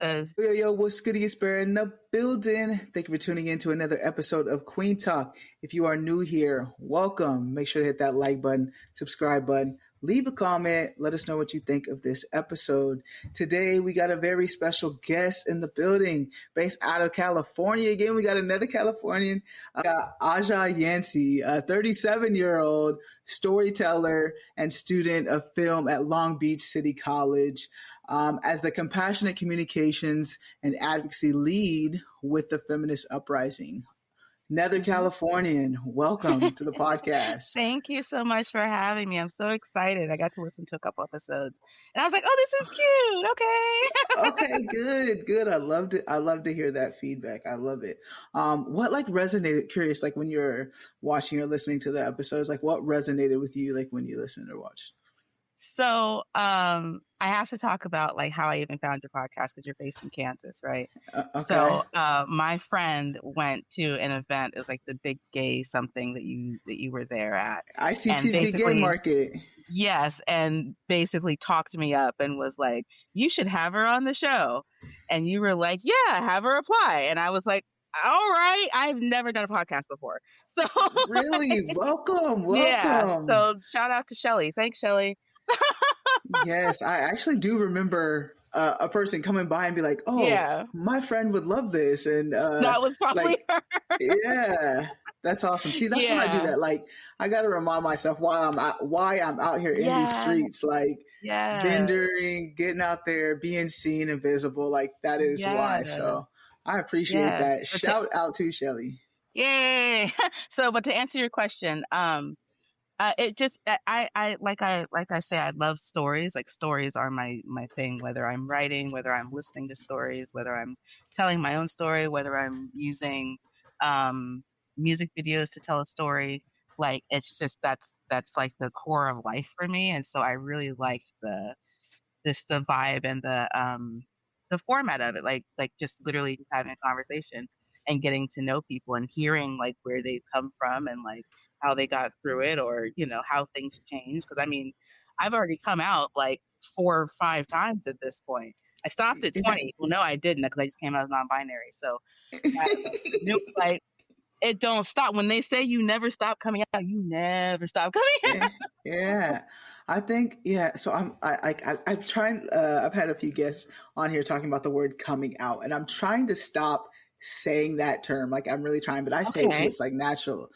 Yes. Yo, what's good, Spirit in the building? Thank you for tuning in to another episode of Kueen Talk. If you are new here, welcome. Make sure to hit that like button, subscribe button, leave a comment. Let us know what you think of this episode. Today, we got a very special guest in the building, based out of California. Again, we got another Californian. I got Ajah Yancey, a 37-year-old storyteller and student of film at Long Beach City College. As the compassionate communications and advocacy lead with the Feminist Uprising. Another Californian, welcome to the podcast. Thank you so much for having me. I'm so excited. I got to listen to a couple episodes, and I was like, "Oh, this is cute." Okay. Okay, good. I love to hear that feedback. I love it. What resonated? Curious, when you're watching or listening to the episodes, what resonated with you, when you listened or watched? So, I have to talk about how I even found your podcast because you're based in Kansas, right? Okay. So, my friend went to an event. It was the big gay something that you were there at. ICTV Gay Market. Yes, and basically talked me up and was like, "You should have her on the show." And you were like, "Yeah, have her apply." And I was like, "All right." I've never done a podcast before, so really, welcome. Yeah. So shout out to Shelly. Thanks, Shelly. Yes, I actually do remember a person coming by and be like, "Oh, yeah, my friend would love this," and that was probably her. Yeah, that's awesome. See, that's when I do that. I got to remind myself why I'm out here in these streets, vendoring, getting out there, being seen and visible. That is why. So I appreciate that. Shout out to Shelly. Yay! So, but to answer your question, it just I say, I love stories. Stories are my thing, whether I'm writing, whether I'm listening to stories, whether I'm telling my own story, whether I'm using music videos to tell a story. It's just that's the core of life for me. And so I really like the vibe and the format of it, just literally just having a conversation and getting to know people and hearing where they've come from and how they got through it, or how things changed. Because I've already come out 4 or 5 times at this point. I stopped at 20. Well, no, I didn't, because I just came out as non-binary. So it don't stop. When they say you never stop coming out, you never stop coming out. Yeah. I think, so I'm trying, I've had a few guests on here talking about the word coming out, and I'm trying to stop saying that term. I'm really trying, but I say it too. It's natural,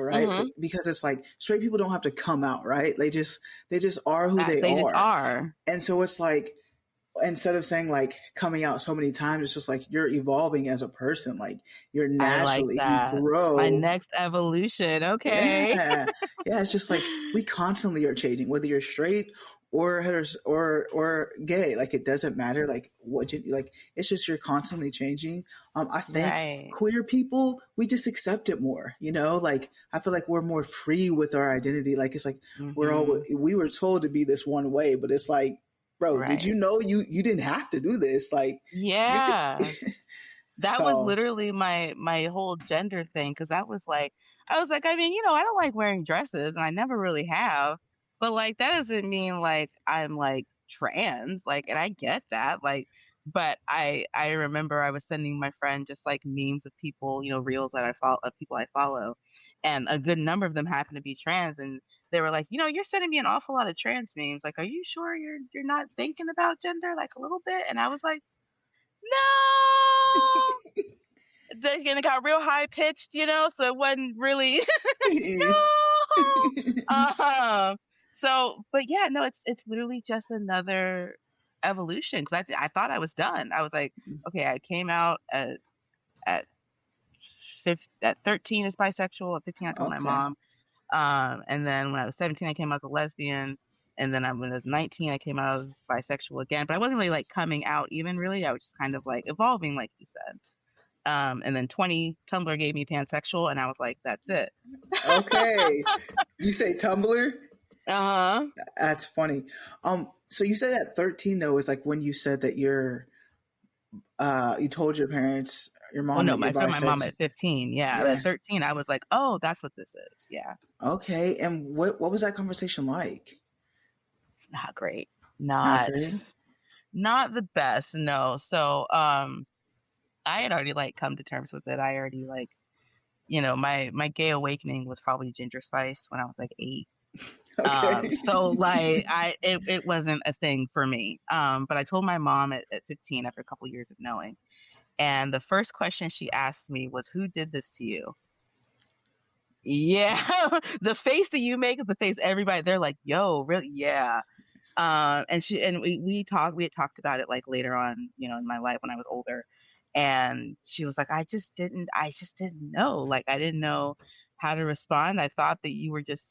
right? Mm-hmm. Because it's straight people don't have to come out, right? They just are who they just are. And so it's instead of saying coming out so many times, it's just you're evolving as a person. You're naturally, you grow. My next evolution. Okay. Yeah. It's just we constantly are changing, whether you're straight or or gay. It doesn't matter what you it's just you're constantly changing. I think queer people, we just accept it more, I feel we're more free with our identity. It's mm-hmm. we were told to be this one way, but it's bro, did you know you didn't have to do this? Yeah. That was literally my whole gender thing. Cause that was I was I don't like wearing dresses, and I never really have, but that doesn't mean I'm trans, and I get that. But I remember I was sending my friend just memes of people, reels that I follow, of people I follow. And a good number of them happen to be trans, and they were like, you're sending me an awful lot of trans memes. Are you sure you're not thinking about gender a little bit? And I was like, no. And it got real high pitched, so it wasn't really. No. So, but yeah, no, it's literally just another evolution, because I thought I was done. I was okay, I came out at 13 as bisexual. At 15, I told my mom. And then when I was 17, I came out as a lesbian. And then when I was 19, I came out as bisexual again. But I wasn't really coming out even, really. I was just kind of evolving, like you said. And then 20, Tumblr gave me pansexual, and I was like, that's it. Okay. You say Tumblr? Uh-huh. That's funny. So you said at 13, though, is when you said that you told your parents, your mom. Oh, no, my mom at 15. Yeah. At 13, I was like, oh, that's what this is. Yeah. Okay. And what was that conversation like? Not great. Not Not the best, no. So, I had already like come to terms with it. I already like, my gay awakening was probably Ginger Spice when I was like 8. Okay. So like it wasn't a thing for me. But I told my mom at 15 after a couple years of knowing. And the first question she asked me was, "Who did this to you?" Yeah. The face that you make is the face everybody, they're like, "Yo, really?" Yeah. And we had talked about it like later on, in my life when I was older. And she was like, I just didn't know. Like, I didn't know how to respond. I thought that you were just,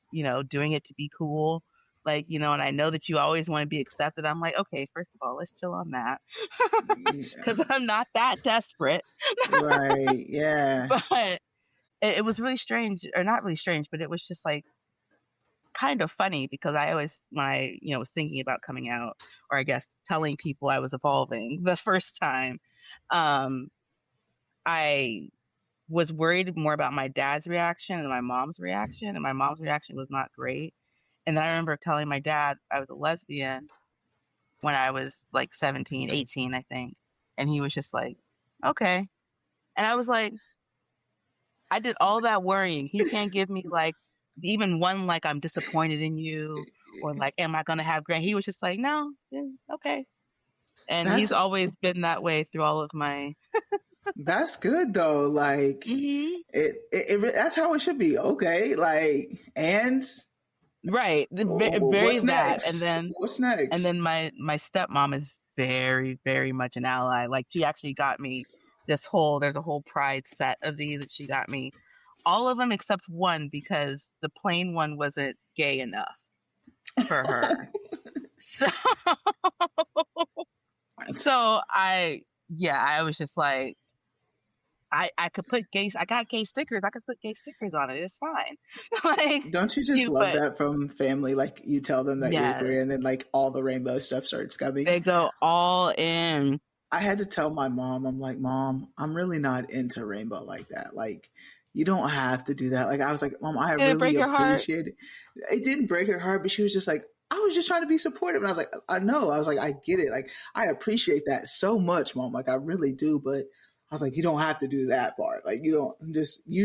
doing it to be cool. Like, and I know that you always want to be accepted. I'm like, okay, first of all, let's chill on that. Yeah. Cause I'm not that desperate. Right. Yeah. But it was really strange, or not really strange, but it was just like, kind of funny because I always, when I, was thinking about coming out, or I guess telling people I was evolving the first time, um, I was worried more about my dad's reaction than my mom's reaction, and my mom's reaction was not great. And then I remember telling my dad I was a lesbian when I was like 17, 18, I think. And he was just like, okay. And I was like, I did all that worrying. You can't give me like even one like I'm disappointed in you, or like am I gonna have grand? He was just like, no, yeah, okay. And he's That's always been that way through all of my. that's good though. Like Hmm. that's how it should be. Okay. Like, and Right, very what's that, and next? then What's and next? then my stepmom is very very much an ally. Like, she actually got me there's a whole pride set of these that she got me, all of them except one, because the plain one wasn't gay enough for her. So That's- so I was just like, I could put I got gay stickers. I could put gay stickers on it. It's fine. Like, Don't you just love but that from family? Like you tell them that you're yes, queer, and then like all the rainbow stuff starts coming. they go all in. I had to tell my mom, I'm like, Mom, I'm really not into rainbow like that. Like, you don't have to do that. Like, I was like, Mom, I Did it really break your heart? appreciate it. It didn't break her heart, but she was just like, I was just trying to be supportive. And I was like, I know. I was like, I get it. Like, I appreciate that so much, Mom. Like, I really do. But I was like, you don't have to do that part. Like, you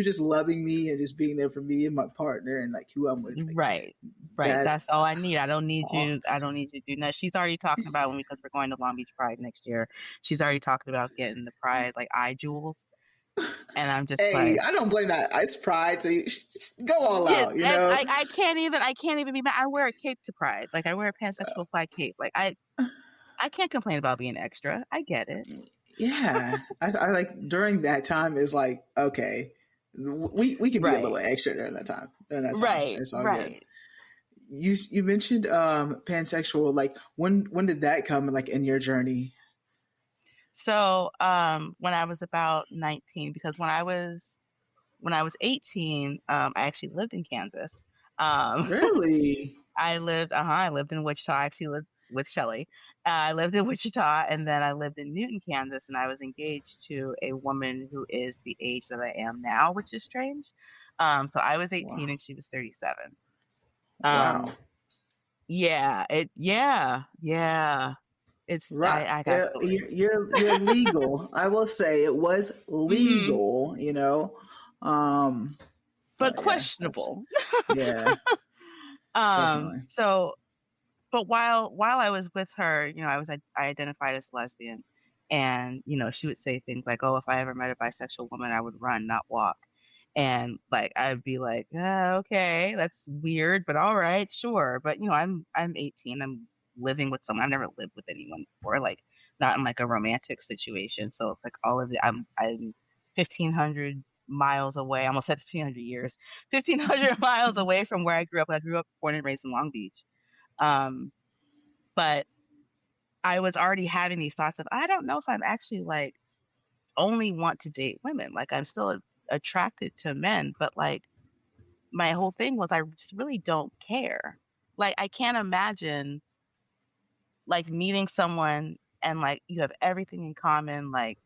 just loving me and just being there for me and my partner and like who I'm with. Like, Right. Right. that, That's all I need. oh, I don't need you to do that. She's already talking about, because we're going to Long Beach Pride next year. She's already talking about getting the Pride like eye jewels. And I'm just hey, like, I don't blame that. It's pride. So you go all yeah, out, you and know? I can't even be mad. I wear a cape to Pride. Like, I wear a pansexual flag cape. Like, I can't complain about being extra. I get it. Yeah, I like during that time is like okay, we can be a little Right. extra during that time. During that time, Right. it's all good. Right. You mentioned pansexual. Like when did that come like in your journey? So, when I was about 19, because when I was 18, I actually lived in Kansas. Um, Really? I lived in Wichita. I actually lived with Shelly. I lived in Wichita, and then I lived in Newton, Kansas, and I was engaged to a woman who is the age that I am now, which is strange. So I was 18 Wow! and she was 37. Wow! Um, yeah. Right? I got stories. You're legal. I will say it was Hmm. legal. You know, um, But but yeah, that's questionable. yeah, definitely. So, but while I was with her, I identified as lesbian, and she would say things like, "Oh, if I ever met a bisexual woman, I would run, not walk." And like, I'd be like, "Okay, that's weird, but all right, sure." But I'm 18. I'm living with someone. I've never lived with anyone before, like not in like a romantic situation. So it's like all of the I'm 1,500 miles away. I almost said 1,500 years. 1,500 miles away from where I grew up. I grew up born and raised in Long Beach. Um, but I was already having these thoughts of, I don't know if I'm actually like only want to date women. Like, I'm still attracted to men, but like my whole thing was I just really don't care. Like, I can't imagine like meeting someone and like you have everything in common, like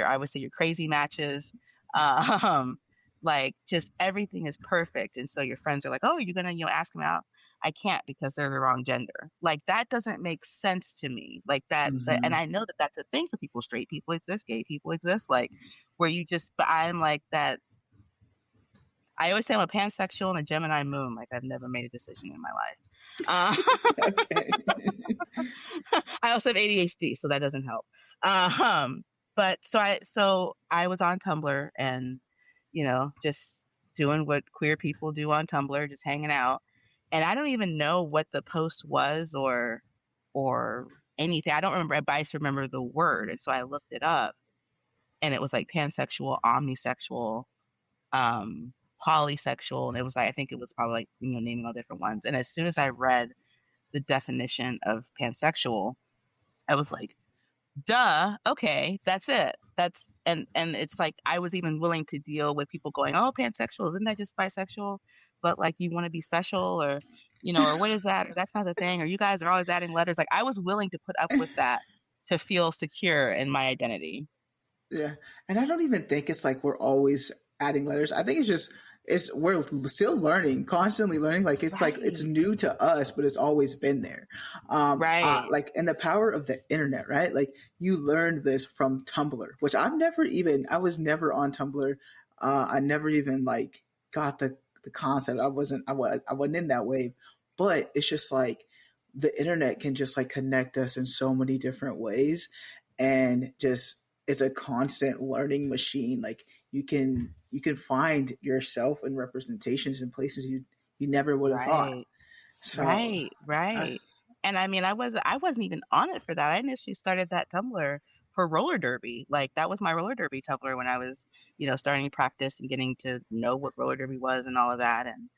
I would say your crazy matches. Um Like, just everything is perfect, and so your friends are like, "Oh, you're gonna, ask them out?" I can't because they're the wrong gender. Like, that doesn't make sense to me. Like, and Hmm. I know that that's a thing for people. Straight people exist, gay people exist, like, where you just but I'm like that. I always say I'm a pansexual and a Gemini moon. Like, I've never made a decision in my life. Okay. I also have ADHD, so that doesn't help. Um, but so I was on Tumblr and, just doing what queer people do on Tumblr, just hanging out. And I don't even know what the post was or anything. I don't remember, but I just remember the word. And so I looked it up, and it was like pansexual, omnisexual, um, polysexual, and it was like, I think it was probably like, naming all different ones. And as soon as I read the definition of pansexual, I was like, duh, okay, that's it. And it's like I was even willing to deal with people going, "Oh, pansexual, isn't that just bisexual? But like you want to be special or or what is that? Or that's not the thing, or you guys are always adding letters." Like I was willing to put up with that to feel secure in my identity. Yeah. And I don't even think it's like we're always adding letters. I think it's just it's we're still learning, constantly learning. Like it's Right. new to us, but it's always been there. Right. Like and the power of the internet, right? Like you learned this from Tumblr, which I was never on Tumblr. I never even like got the concept. I wasn't in that wave. But it's just like the internet can just like connect us in so many different ways and just it's a constant learning machine. Like you can find yourself in representations in places you never would have thought. Right. So Right, uh, right. And I mean, I wasn't even on it for that. I initially started that Tumblr for roller derby. Like that was my roller derby Tumblr when I was, starting to practice and getting to know what roller derby was and all of that. And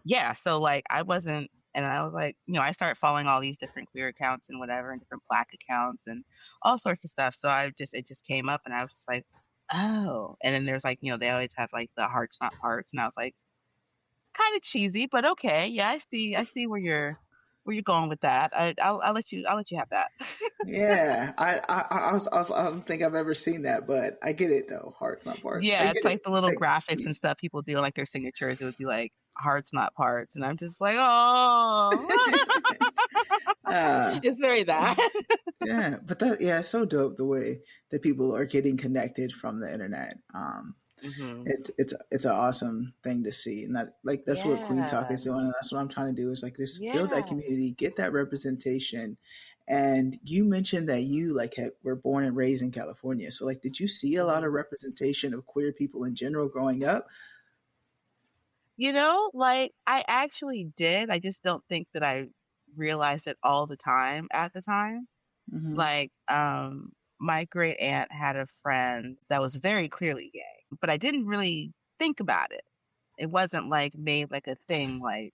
yeah, so like I wasn't, and I was like, I started following all these different queer accounts and whatever, and different Black accounts and all sorts of stuff. So it just came up, and I was just like, oh. And then there's like, they always have like the hearts not parts, and I was like, kind of cheesy, but okay. Yeah, I see where you're going with that. I'll let you have that. yeah, I don't think I've ever seen that, but I get it though. Hearts not parts. I Yeah, it's get it. like the little I, graphics and stuff people do, like their signatures. It would be like hearts, not parts, and I'm just like, oh, uh, it's very that. yeah, but it's so dope the way that people are getting connected from the internet. Hmm. It's an awesome thing to see, and that's what Queen Talk Yeah, is doing, and that's what I'm trying to do is like just build that yeah. community, get that representation. And you mentioned that you were born and raised in California, so like, did you see a lot of Hmm. representation of queer people in general growing up? Like I actually did. I just don't think that I realized it all the time at the time. Hmm. Like, my great aunt had a friend that was very clearly gay, but I didn't really think about it. It wasn't like made like a thing, like,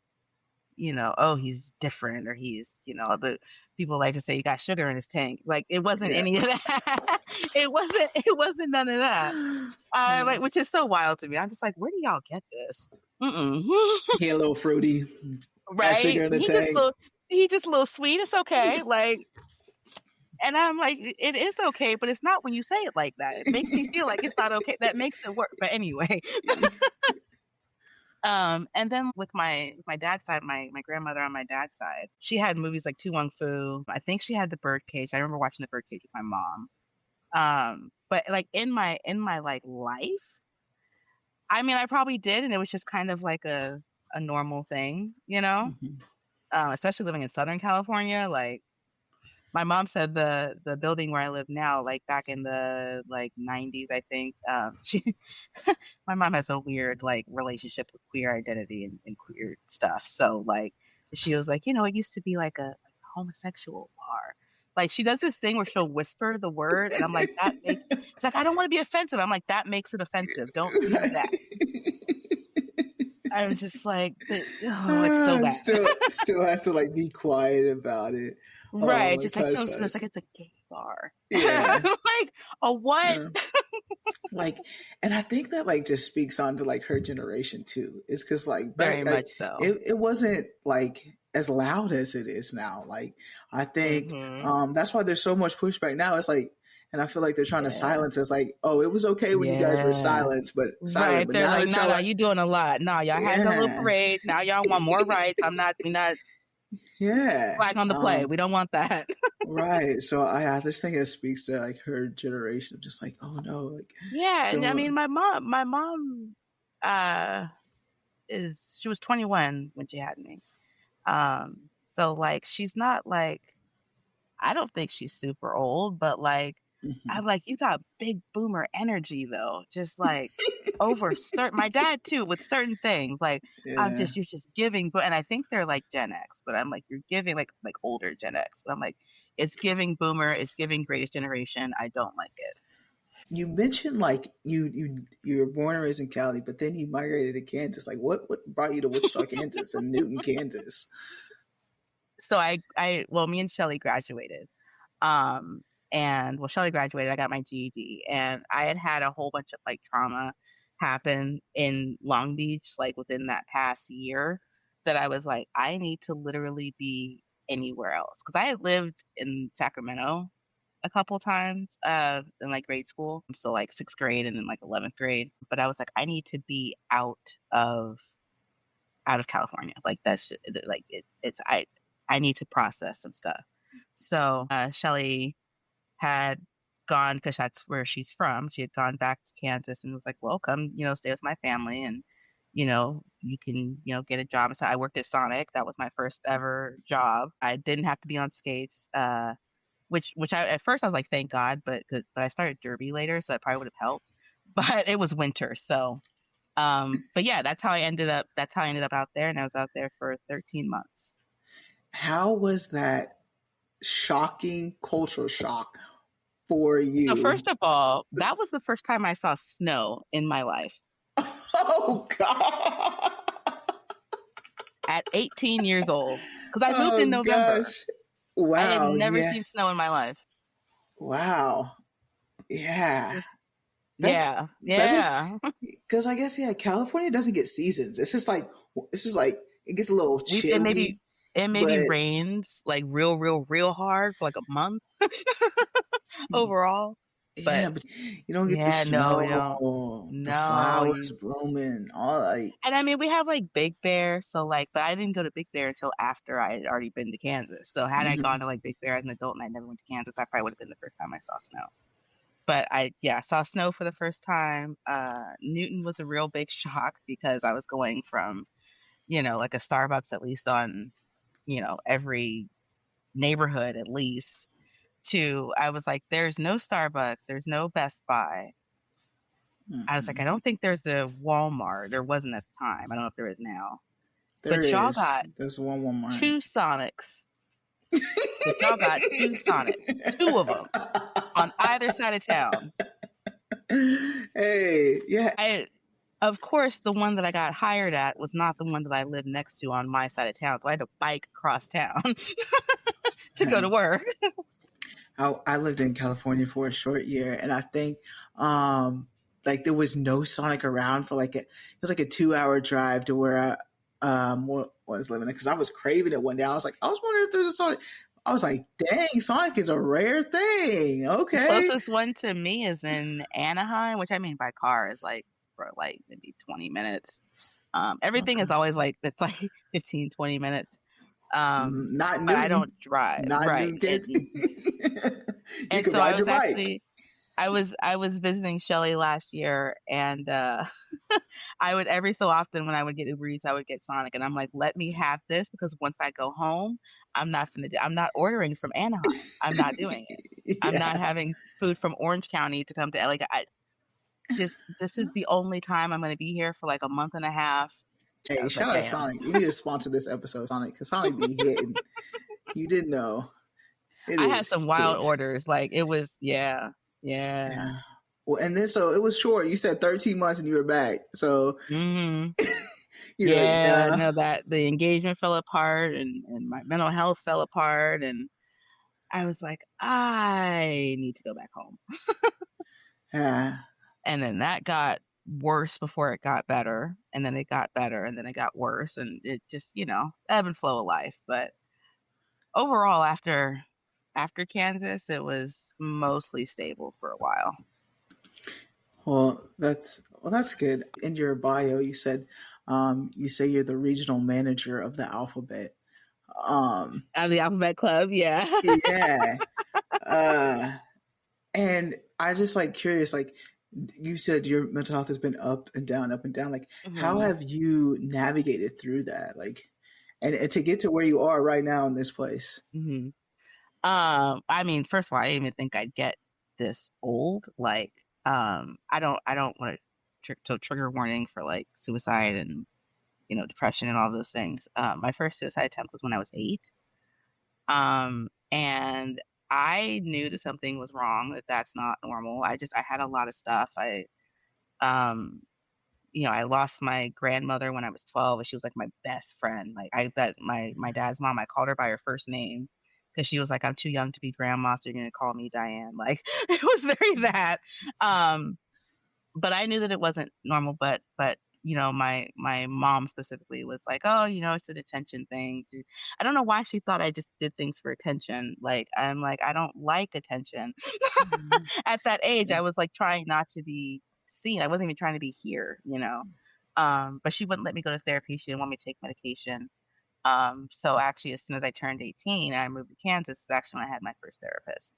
oh, he's different or he's, the people like to say he got sugar in his tank. Like, it wasn't Yeah. any of that. It wasn't none of that. Like, which is so wild to me. I'm just like, where do y'all get this? Mm-mm. He a little fruity, got sugar Right? in the tank. He just a little sweet. It's okay. Like, and I'm like, it is okay, but it's not when you say it like that. It makes me feel like it's not okay. That makes it work. But anyway, and then with my dad's side, my grandmother on my dad's side, she had movies like Tu Wong Fu. I think she had The Birdcage. I remember watching The Birdcage with my mom. But like in my like life, I mean, I probably did, and it was just kind of like a normal thing, Hmm. especially living in Southern California, like. My mom said the building where I live now, like back in the like 90s, I think. She my mom has a weird like relationship with queer identity and queer stuff. So like she was like, it used to be like a homosexual bar. Like she does this thing where she'll whisper the word, and I'm like, that makes. She's like, I don't want to be offensive. I'm like, that makes it offensive. Don't do that. I'm just like, oh, it's so bad. Still has to like be quiet about it. Oh Right, my just like gosh, it's like it's a gay bar. yeah. Like a what? Yeah. Like, and I think that like just speaks on to like her generation too. It's because like Very back like much so. it wasn't like as loud as it is now. Like I think Mhm. that's why there's so much pushback now. It's like and I feel like they're trying to Yeah. silence us. Like, oh, it was okay when you guys were Yeah. silent, Right. but They're now like, that no, y'all no, are, you doing a lot. No, y'all had your little yeah, parades. Now y'all want more rights. We not yeah, flag on the play. We don't want that. right. So I just think it speaks to like her generation of just like, oh no, like Yeah, and I mean don't. my mom uh she was 21 when she had me. So like she's not like I don't think she's super old, but like Mhm. I'm like you got big boomer energy though. Just like over certain my dad too with certain things. Like I'm Yeah. just you're just giving but and I think they're like Gen X, but I'm like you're giving like older Gen X. But I'm like it's giving boomer, it's giving greatest generation. I don't like it. You mentioned like you were born and raised in Cali, but then you migrated to Kansas. Like, what brought you to Wichita, Kansas, and Newton, Kansas? So I well me and Shelly graduated. Um, and well, Shelly graduated. I got my GED, and I had had a whole bunch of like trauma happen in Long Beach, like within that past year, that I was like, I need to literally be anywhere else because I had lived in Sacramento a couple times in like grade school, so like sixth grade and then like 11th grade. But I was like, I need to be of California. Like like it's I need to process some stuff. So Shelly had gone because that's where she's from. She had gone back to Kansas and was like, "Well, come, stay with my family, and you can, get a job." So I worked at Sonic. That was my first ever job. I didn't have to be on skates, which I at first I was like, "Thank God," but I started derby later, so that probably would have helped. But it was winter, so but yeah, that's how I ended up. That's how I ended up out there, and I was out there for 13 months. How was that shocking cultural shock for So you? first of all, that was the first time I saw snow in my life Oh God! at 18 years old because I moved Oh in November. gosh! I had Wow! never Yeah! seen snow in my life. Wow! Yeah! Just That's yeah, that is yeah. because I guess yeah, California doesn't get seasons. It's just like it gets a little We it maybe chilly, it maybe but rains like real hard for like a month overall. yeah, But but you don't get the yeah, no, we don't. snow, the No, flowers you blooming, all like And I mean, we have like Big Bear, so like, but I didn't go to Big Bear until after I had already been to Kansas. So had I gone mhm. to like Big Bear as an adult and I never went to Kansas, I probably would have been the first time I saw snow. But I saw snow for the first time. Newton was a real big shock because I was going from, like a Starbucks at least on, every neighborhood at least to I was like, there's no Starbucks, there's no Best Buy. I was like, I Mhm. don't think there's a Walmart. There wasn't at the time. I don't know if there is now. There But y'all is. got There's one Walmart. two Sonics. But y'all got two Sonics, two of them on either side of town. Hey, yeah. I, of course, the one that I got hired at was not the one that I lived next to on my side of town, so I had to bike across town to go to work. I lived in California for a short year, and I think like there was no Sonic around for it was like a 2 hour drive to where I was living because I was craving it one day. I was wondering if there's a Sonic. I was like, dang, Sonic is a rare thing. The Okay. closest one to me is in Anaheim, which I mean by car is like for like maybe 20 minutes. Everything Okay. is always like it's like 15, 20 minutes. Not But I Newton. don't drive, Not right? Newton kids. You And can so I ride your was bike. actually I was visiting Shelly last year, and I would every so often when I would get Uber Eats, I would get Sonic, and I'm like, let me have this because once I go home, I'm not ordering from Anaheim. I'm not doing it. I'm not Yeah. having food from Orange County to come to like I just this is the only time I'm going to be here for like a month and a half. I Hey, was like, shout out damn. Sonic. You need to sponsor this episode, Sonic, because Sonic be hitting. You didn't know. It I had is some wild hit. orders. Like it was, yeah, yeah. Yeah. Well, and then so it was short. You said 13 months and you were back. So Hmm. you're like, Yeah, nah. no, that the engagement fell apart and my mental health fell apart and I was like, I need to go back home. Ah. And then that got worse before it got better, and then it got better, and then it got worse, and it just, ebb and flow of life. But overall, after after Kansas, it was mostly stable for a while. Well, that's good. In your bio, you say you're the regional manager of the alphabet. Um, Of the Alphabet Club, yeah. yeah. Uh, and I just like curious, like you said, your mental health has been up and down, up and down. Like, how hmm have you navigated through that? Like, and to get to where you are right now in this place. hmm I mean, first of all, I didn't even think I'd get this old. Like, I don't want to so trigger warning for like suicide and depression and all those things. My first suicide attempt was when I was 8. And I knew that something was wrong, that that's not normal. I had a lot of stuff. Um, I lost my grandmother when I was 12, and she was like my best friend. Like that my dad's mom, I called her by her first name because she was like, I'm too young to be grandma, so you're gonna call me Diane. Like it was very that. Um, but I knew that it wasn't normal. But my mom specifically was like, oh, it's an attention thing. I don't know why she thought I just did things for attention. Like I'm like I don't like attention. Mhm. At that age, Yeah. I was like trying not to be seen. I wasn't even trying to be here. But she wouldn't let me go to therapy. She didn't want me to take medication. So actually, as soon as I turned 18 and I moved to Kansas, is actually when I had my first therapist.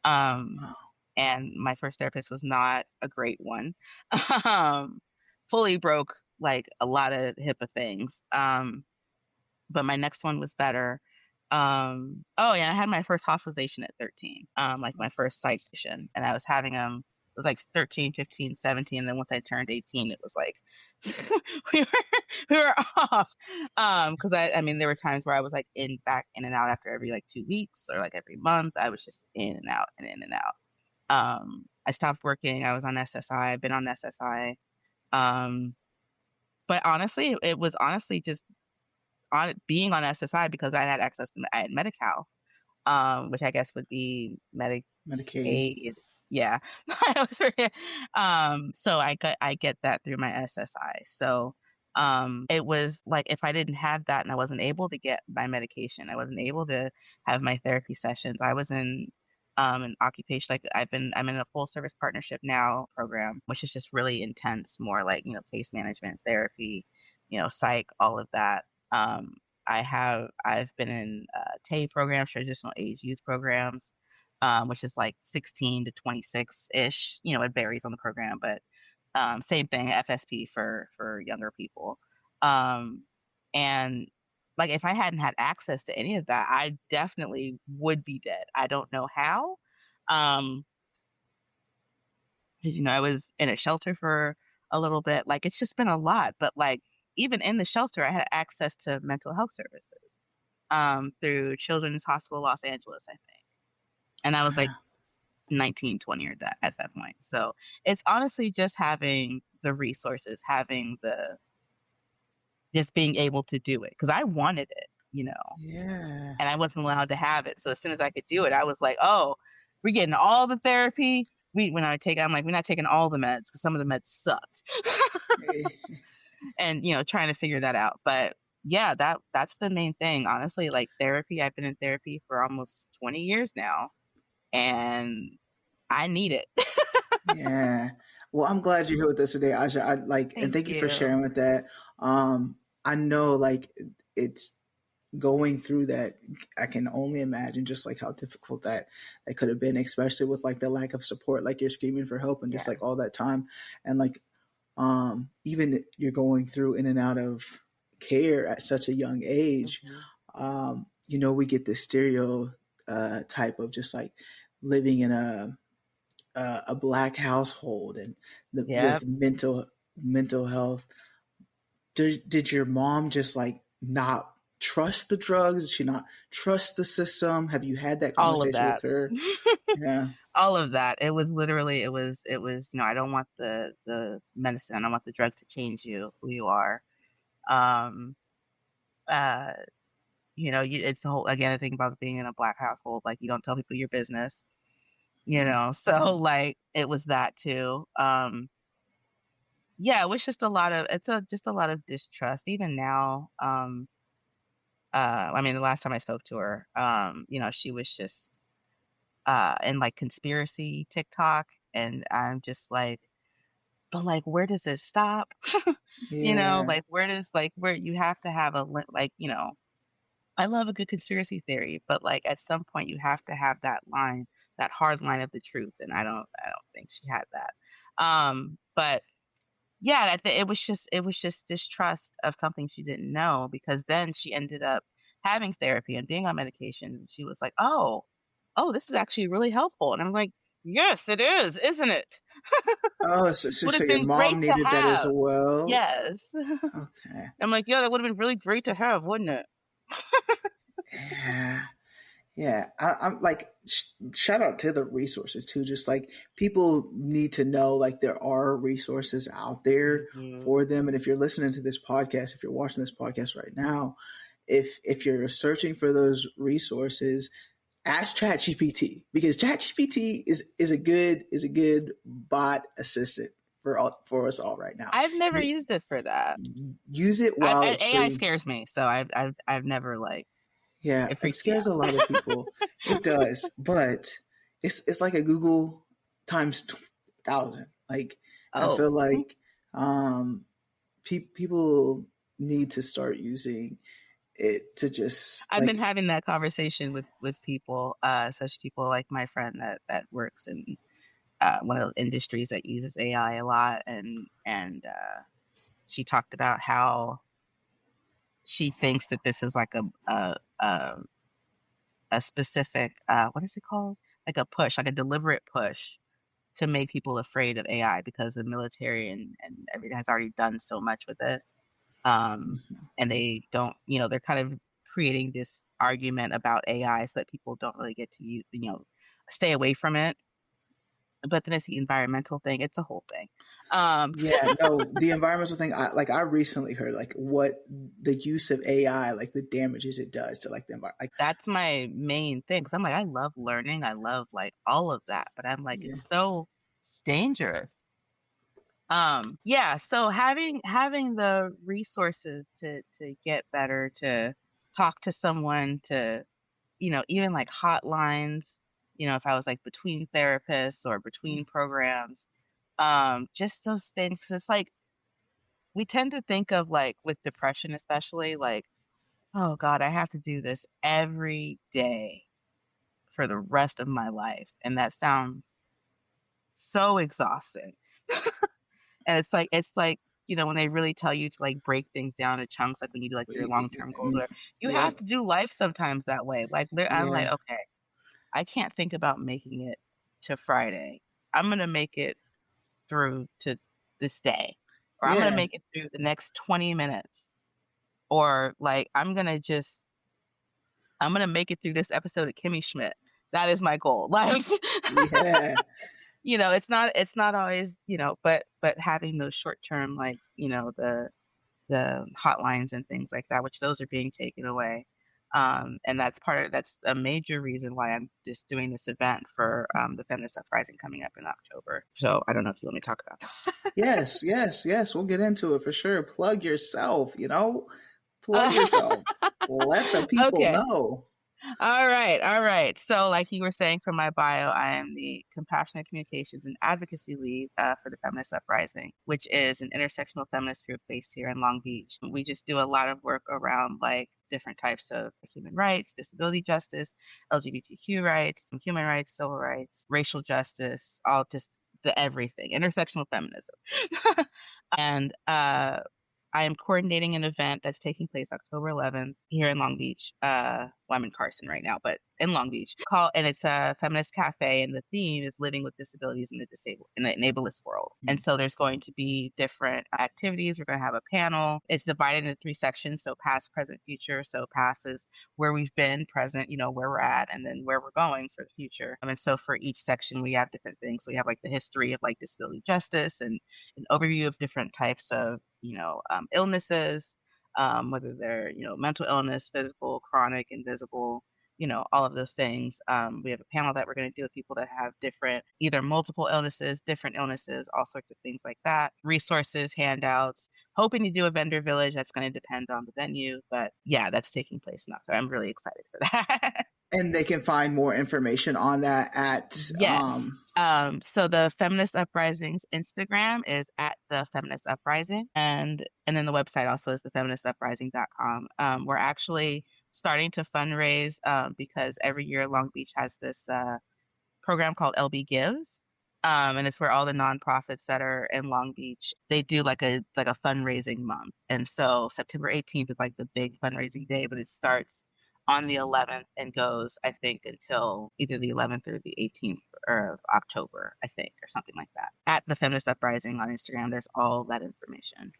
Um, and my first therapist was not a great one. um, Fully broke like a lot of HIPAA things. But my next one was better. Oh yeah, I had my first hospitalization at 13. Like my first psych session, and I was having them. It was like 13, 15, 17, and then once I turned 18, it was like we were we were off. Because I mean, there were times where I was like back in and out after every like 2 weeks or like every month. I was just in and out and in and out. I stopped working. I was on SSI. I've been on SSI. Um, but honestly, it was honestly just on being on SSI because I had access to I had Medi-Cal, which I guess would be Medicaid. Medicaid. Yeah, I was so I get that through my SSI. So, it was like if I didn't have that and I wasn't able to get my medication, I wasn't able to have my therapy sessions. I was in an occupation like I'm in a full service partnership now program, which is just really intense, more like case management, therapy, psych, all of that. Um, I've been in TAY programs, transitional age youth programs, which is like 16 to 26 ish. It varies on the program, but same thing, FSP for younger people. Um, and like if I hadn't had access to any of that, I definitely would be dead. I don't know how. Um, 'Cause, I was in a shelter for a little bit. Like it's just been a lot, but like even in the shelter, I had access to mental health services through Children's Hospital Los Angeles, I think. And I was like Wow. 19, 20 or that at that point. So it's honestly just having the resources, having the just being able to do it because I wanted it, Yeah. and I wasn't allowed to have it. So as soon as I could do it, I was like, oh, we're getting all the therapy. When I take it, I'm like, we're not taking all the meds because some of the meds sucked. Eh, And trying to figure that out. But yeah, that's the main thing. Honestly, like therapy, I've been in therapy for almost 20 years now, and I need it. Yeah. Well, I'm glad you're here with us today, Aja. And Thank thank you for you. sharing with that. I know like it's going through that. I can only imagine just like how difficult that could have been, especially with like the lack of support, like you're screaming for help and just Yes. like all that time. And like, even you're going through in and out of care at such a young age. hmm We get this stereo type of just like living in a black household and with Yep. mental health. Did your mom just like not trust the drugs? Did she not trust the system? Have you had that All of conversation with that. her? Yeah. All of that. It was literally I don't want the medicine. I don't want the drug to change you who you are. Um uh it's a whole again, I think about being in a black household, like you don't tell people your business, so like it was that too. Yeah, it was just a lot of it's a just a lot of distrust even now. I mean the last time I spoke to her, she was just and like conspiracy TikTok, and I'm just like, but like, where does it stop? Yeah. Like where you have to have like, I love a good conspiracy theory, but like at some point you have to have that line, that hard line of the truth, and I don't think she had that. But yeah, I think it was just distrust of something she didn't know, because then she ended up having therapy and being on medication, and she was like, "Oh, this is actually really helpful." And I'm like, "Yes, it is, isn't it? Oh, so, Would so have your been mom great to needed that as have." well. Yes. Okay. I'm like, "Yeah, that would have been really great to have, wouldn't it?" Yeah. Yeah, I'm like, shout out to the resources too. Just like people need to know, like there are resources out there Mhm. for them. And if you're listening to this podcast, if you're watching this podcast right now, if you're searching for those resources, ask ChatGPT, because ChatGPT is a good bot assistant for us all right now. I've never used it for that. Use it while it's AI free. scares me, so I've never like Yeah, it it freaks me scares a out. lot of people. It does, but it's like a Google times 1,000. Like I Oh. feel like um, people need to start using it to just I've been like having that conversation with people, especially people like my friend that works in one of those industries that uses AI a lot, and she talked about how she thinks that this is like a, a specific what is it called, like a push, like a deliberate push to make people afraid of AI, because the military and everything has already done so much with it. And they don't, they're kind of creating this argument about AI so that people don't really get to use, stay away from it. But then it's the environmental thing. It's a whole thing. Um, yeah, no, the environmental thing. I recently heard like what the use of AI, like the damages it does to like the environment. Like that's my main thing. 'Cause I'm like, I love learning. I love like all of that, but I'm like, yeah, it's so dangerous. Yeah. So having the resources to get better, to talk to someone, to even like hotlines, if I was like between therapists or between programs, just those things. 'Cause it's like we tend to think of, like, with depression especially, like, oh God, I have to do this every day for the rest of my life. And that sounds so exhausting. And it's like, when they really tell you to like break things down to chunks, like when you do like your long-term goals, or you have yep, to do life sometimes that way. Like I'm like, yeah, okay, I can't think about making it to Friday. I'm gonna make it through to this day, or I'm gonna yeah, make it through the next 20 minutes, or like I'm gonna make it through this episode of Kimmy Schmidt. That is my goal. Like, yeah, it's not always, but having those short term, like, the hotlines and things like that, which those are being taken away. And that's a major reason why I'm just doing this event for the Feminist Uprising coming up in October. So I don't know if you want me to talk about yes, yes, yes. We'll get into it for sure. Plug yourself, plug that. yourself. Let the people Okay. know. All right, all right. So, like you were saying from my bio, I am the Compassionate Communications and Advocacy Lead for the Feminist Uprising, which is an intersectional feminist group based here in Long Beach. We just do a lot of work around like different types of human rights, disability justice, LGBTQ rights, human rights, civil rights, racial justice, all just the everything, intersectional feminism. And I am coordinating an event that's taking place October 11th here in Long Beach. Well, I'm in Carson right now, but in Long Beach. And it's a feminist cafe, and the theme is living with disabilities in the enablest world. And so there's going to be different activities. We're going to have a panel. It's divided into three sections: so past, present, future. So past is where we've been, present, where we're at, and then where we're going for the future. And so for each section, we have different things. So we have like the history of like disability justice, and an overview of different types of illnesses, whether they're mental illness, physical, chronic, invisible, all of those things. We have a panel that we're going to do with people that have different, either multiple illnesses, different illnesses, all sorts of things like that. Resources, handouts. Hoping to do a vendor village. That's going to depend on the venue, but yeah, that's taking place in October. I'm really excited for that. And they can find more information on that at Yes. So the Feminist Uprising's Instagram is at the Feminist Uprising, and then the website also is thefeministuprising.com. We're actually starting to fundraise because every year Long Beach has this program called LB Gives. And it's where all the nonprofits that are in Long Beach, they do like a fundraising month. And so September 18th is like the big fundraising day, but it starts on the 11th and goes, I think, until either the 11th or the 18th of October, I think, or something like that. At the Feminist Uprising on Instagram, there's all that information.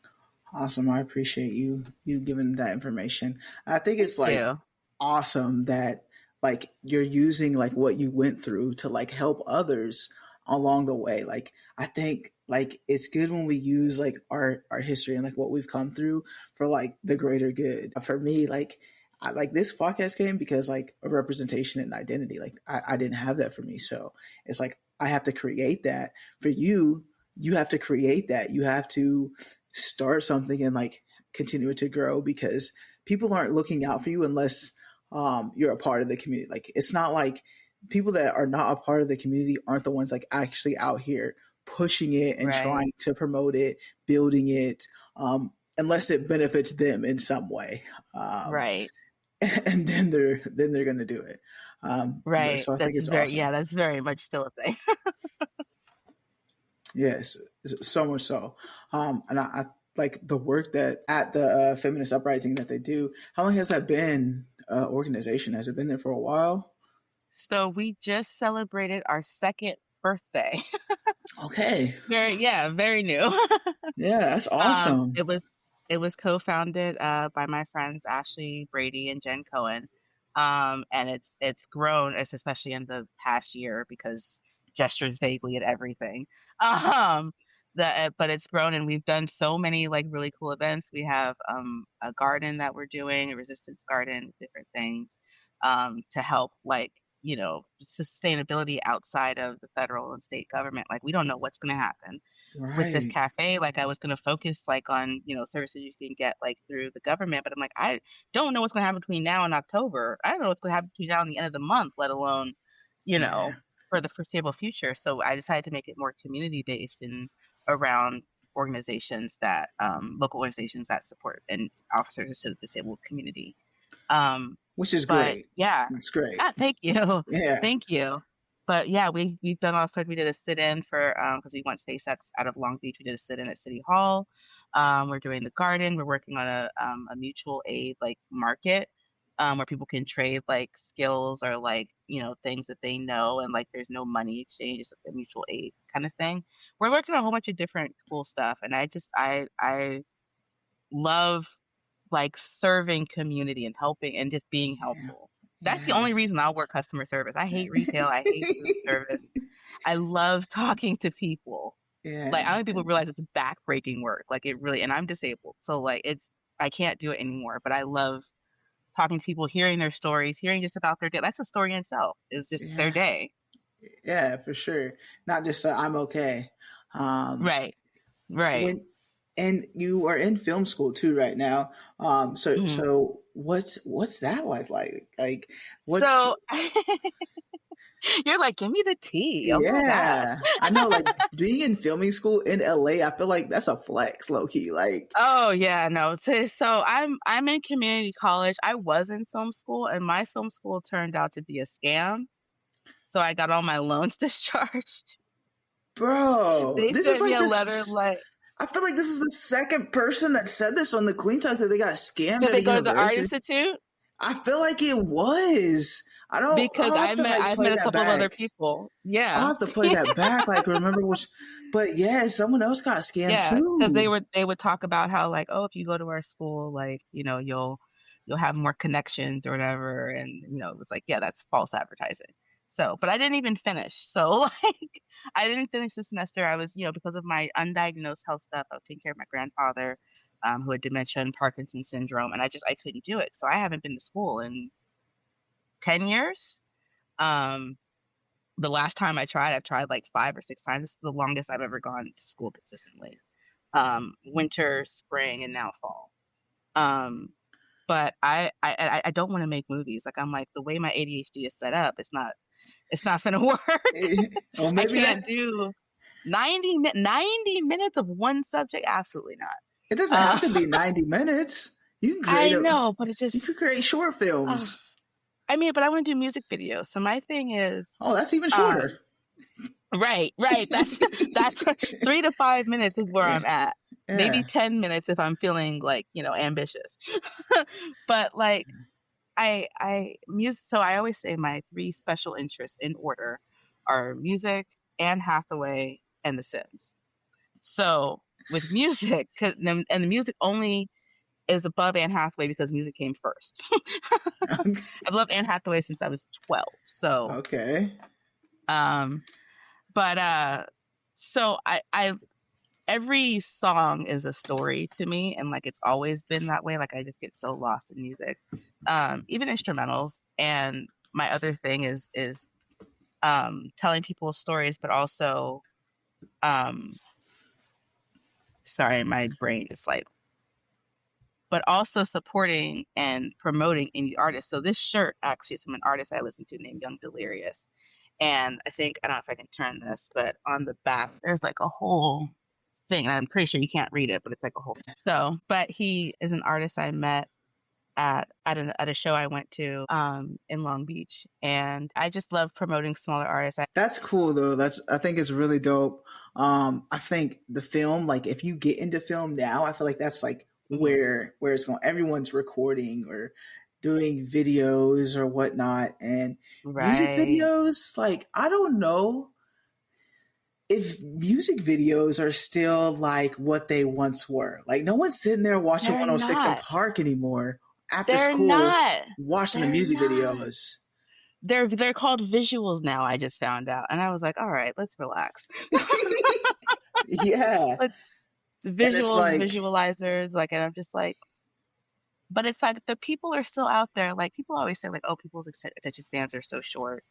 Awesome. I appreciate you giving that information. I think Thank it's like you. awesome that like you're using like what you went through to like help others along the way. Like I think like it's good when we use like our history and like what we've come through for like the greater good. For me, like I like this podcast came because like a representation and identity. Like I didn't have that for me. So it's like I have to create that. For you, you have to create that. You have to start something and like continue it to grow because people aren't looking out for you unless you're a part of the community. Like it's not like people that are not a part of the community aren't the ones like actually out here pushing it and Right. trying to promote it, building it, unless it benefits them in some way. Um, Right. and then they're going to do it. But Right. so I think it's awesome. That's very much still a thing. Yes, so much so. And I like the work that at the Feminist Uprising that they do. How long has that been? Organization, has it been there for a while? So we just celebrated our second birthday. Okay, Very new. yeah, that's Um, awesome. it was it was co-founded by my friends Ashley Brady and Jen Cohen. And it's grown, it's especially in the past year because gestures vaguely at everything. Um, but it's grown and we've done so many like really cool events. We have a garden that we're doing, a resistance garden, different things to help like sustainability outside of the federal and state government. Like we don't know what's going to happen with this Right. cafe. Like I was going to focus like on services you can get like through the government, but I'm like I don't know what's going to happen between now and October. I don't know what's going to happen between now and the end of the month, let alone you Yeah. know for the foreseeable future. So I decided to make it more community based and around organizations that local organizations that support and officers to the disabled community. um Which is but great. yeah, It's great. thank you. Yeah. Thank you. But yeah, we've done all sorts. We did a sit-in for because we want SpaceX out of Long Beach. We did a sit-in at City Hall. We're doing the garden. We're working on a mutual aid like market where people can trade like skills or like things that they know, and like there's no money exchange. It's like a mutual aid kind of thing. We're working on a whole bunch of different cool stuff, and I love like serving community and helping and just being Yeah. helpful. That's the only Yes. reason I'll work customer service. I hate retail. I hate food service. I love talking to people. Like I Yeah. don't think people realize it's backbreaking work. Like it really, and I'm disabled, so like I can't do it anymore. But I love talking to people, hearing their stories, hearing just about their day. That's a story in itself. It's just their Yeah. day. Yeah, for sure. Not just I'm okay. Um, Right. Right. when and you are in film school too right now. So Mhm. so what's that like what's So you're like, give me the tea. Oh my god. yeah. I know like being in filming school in LA, I feel like that's a flex, low key. Like Oh yeah, no. So I'm in community college. I was in film school, and my film school turned out to be a scam. So I got all my loans discharged. bro, They this is sent me like a letter this like, I feel like this is the second person that said this on the Queen Talk that they got scammed did at they a go to the Art university. Institute? I feel like it was. Because I'll have to like I've play met a that couple of other back. people. I'll Yeah. have to play that back, like remember which but yeah, someone else got scammed Yeah, because too. they would talk about how like, oh, if you go to our school, like you'll have more connections or whatever, and it was like, yeah, that's false advertising. So, but I didn't even finish. So like, I didn't finish the semester. I was because of my undiagnosed health stuff. I was taking care of my grandfather, who had dementia and Parkinson's syndrome, and I couldn't do it. So I haven't been to school in 10 years. Um, the last time I've tried like 5 or 6 times. This is the longest I've ever gone to school consistently. Winter, spring, and now fall. Um, but I don't want to make movies. Like I'm like the way my ADHD is set up, it's not gonna work. Or I maybe can't that do 90 minutes of one subject. Absolutely not. it doesn't have Uh, to be 90 minutes. You can create I a know, but it just, you could create short uh, films. I mean, but I want to do music videos. So my thing is, Oh, that's even shorter. um, right. That's 3 to 5 minutes is where Yeah. I'm at. Maybe Yeah. 10 minutes if I'm feeling like ambitious. But like I music. So I always say my three special interests in order are music, Anne Hathaway, and The Sims. So with music, and the music only is above Anne Hathaway because music came first. I've loved Anne Hathaway since I was 12. So, Okay. um, but so I every song is a story to me, and like it's always been that way. Like I just get so lost in music, even instrumentals. And my other thing is telling people stories, but also um, sorry, my brain is like, but also supporting and promoting indie artists. So this shirt actually is from an artist I listen to named Young Delirious. And I think, I don't know if I can turn this, but on the back, there's like a whole thing. I'm pretty sure you can't read it, but it's like a whole thing. So, but he is an artist I met at a show I went to in Long Beach, and I just love promoting smaller artists. That's cool though. That's I think it's really dope. I think the film, like if you get into film now, I feel like that's like Mhm. where it's going. Everyone's recording or doing videos or whatnot, and music Right. videos. Like I don't know if music videos are still like what they once were. Like no one's sitting there watching They're 106 in not. Park anymore after They're school not. watching the They're music not. videos. They're called visuals now. I just found out, and I was like, all right, let's relax. Yeah. But And it's visuals, like, visualizers, like, and I'm just like, but it's like the people are still out there. Like people always say, like, oh, people's attention spans are so short.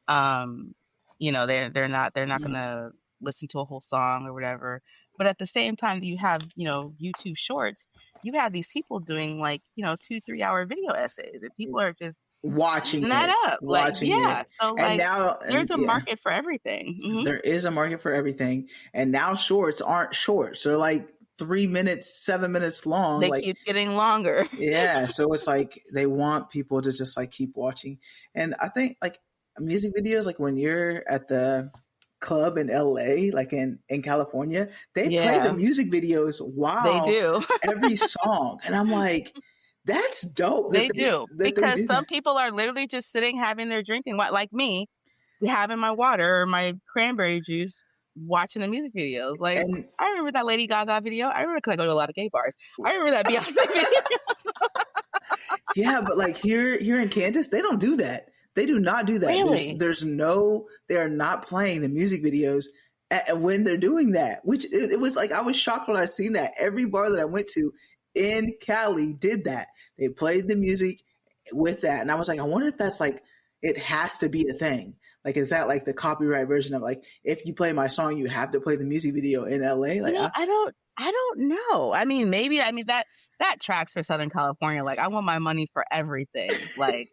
Um, they're not gonna listen to a whole song or whatever. But at the same time, you have YouTube Shorts. You have these people doing like 2 3 hour video essays, and people are just watching eating that it, up. Like, watching yeah. it. So And like, now, and there's a yeah, market for everything. there is a market for everything. And now shorts aren't shorts. They're like 3 minutes, 7 minutes long. They Like, keep getting longer. yeah. So it's like they want people to just like keep watching. And I think like music videos, like when you're at the club in LA, like in California, they play the Yeah, music videos they while do. every song. And I'm like, that's dope They do. that they Because do some that. people are literally just sitting having their drinking, like me, having my water or my cranberry juice, watching the music videos. Like, And I remember that Lady Gaga video. I remember because I go to a lot of gay bars. I remember that Beyonce video. yeah, but like here in Kansas, they don't do that. They do not do that. Really? There's no they are not playing the music videos when they're doing that. Which it was like I was shocked when I seen that. Every bar that I went to in Cali did that. They played the music with that, and I was like, I wonder if that's like it has to be a thing. Like, is that like the copyright version of like if you play my song, you have to play the music video in LA? Like, I don't know. I mean, maybe. I mean that tracks for Southern California. Like, I want my money for everything. Like,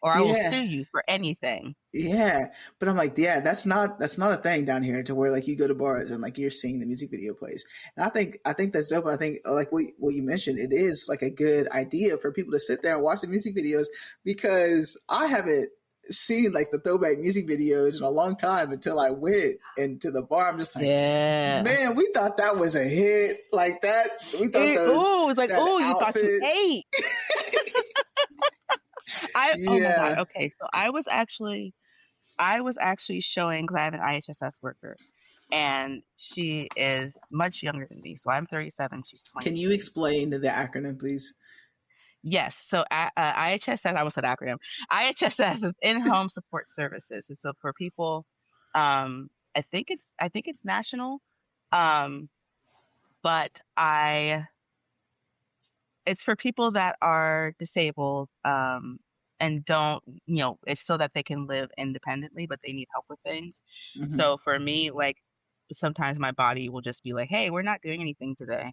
or I will yeah, sue you for anything. yeah, but I'm like, yeah, that's not a thing down here to where like you go to bars and like you're seeing the music video plays. And I think that's dope. I think like what you mentioned, it is like a good idea for people to sit there and watch the music videos because I haven't seen like the throwback music videos in a long time until I went into the bar. I'm just like, Yeah. man, we thought that was a hit like that. We thought that was It's like, that oh, you thought you outfit. ate. Oh my God. Yeah. Okay. So I was actually showing, because I have an IHSS worker, and she is much younger than me. So I'm 37, she's Can you 23. explain the acronym, please? Yes. So IHSS, I almost said acronym. IHSS is in-home support services. And so for people, I think it's national, um, but it's for people that are disabled, and don't, it's so that they can live independently, but they need help with things. Hmm. So for me, like sometimes my body will just be like, "Hey, we're not doing anything today,"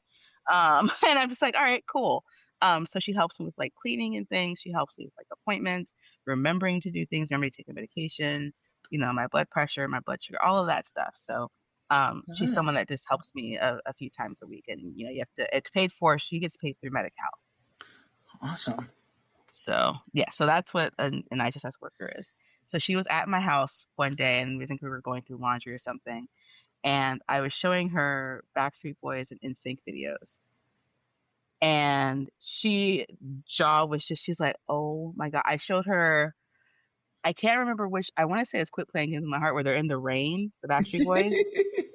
and I'm just like, "All right, cool." So she helps me with like cleaning and things. She helps me with like appointments, remembering to do things, remembering to take a medication, my blood pressure, my blood sugar, all of that stuff. So she's Ah, someone that just helps me a few times a week, and you have to. It's paid for. She gets paid through Medi-Cal. awesome. So yeah, so that's what an IHSS worker is. So she was at my house one day, and we think we were going through laundry or something, and I was showing her Backstreet Boys and NSYNC videos, and she jaw was just she's like, oh my god. I showed her. I can't remember which. I want to say it's "Quit Playing Games with My Heart," where they're in the rain, the Backstreet Boys,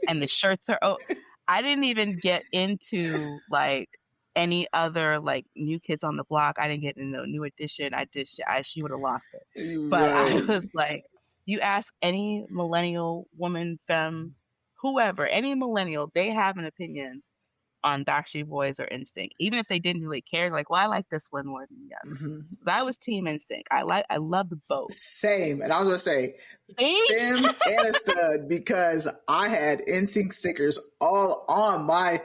and the shirts are. Oh, I didn't even get into like any other like New Kids on the Block. I didn't get into New Edition. She would have lost it. But I Right. was like, you ask any millennial woman, femme, whoever, any millennial, they have an opinion on Backstreet Boys or NSYNC, even if they didn't really care. Like, well, I like this one more than the other. Hmm. 'Cause I was Team NSYNC. I loved both. Same. And I was going to say, See? them and a stud, because I had NSYNC stickers all on my,